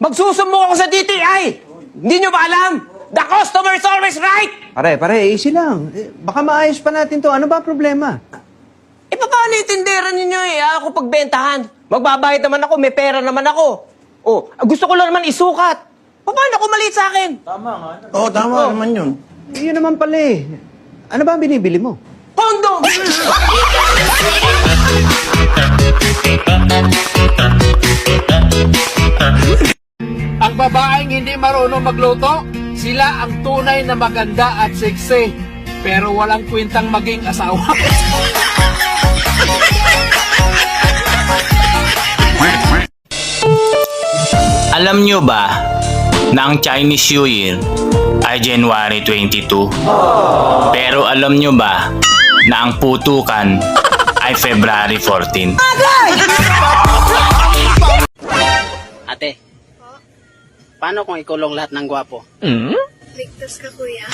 Magsusumbong ako sa DTI! Hindi nyo ba alam? The customer is always right! Pare, easy lang. Baka maayos pa natin to. Ano ba problema? Eh, paano yung tindera ninyo eh? Ako pagbentahan. Magbabayad naman ako, may pera naman ako. Oh, gusto ko lang naman isukat. Paano kung maliit sa akin? Oo, tama naman yun. Yun naman pala eh. Ano ba ang binibili mo? Kondo! Ang babaeng hindi marunong magluto, sila ang tunay na maganda at sexy, pero walang kwentang maging asawa. Alam nyo ba na ang Chinese New Year ay January 22? Pero alam nyo ba na ang putukan ay February 14? Ate, paano kung ikulong lahat ng gwapo? Ligtas ka, kuya.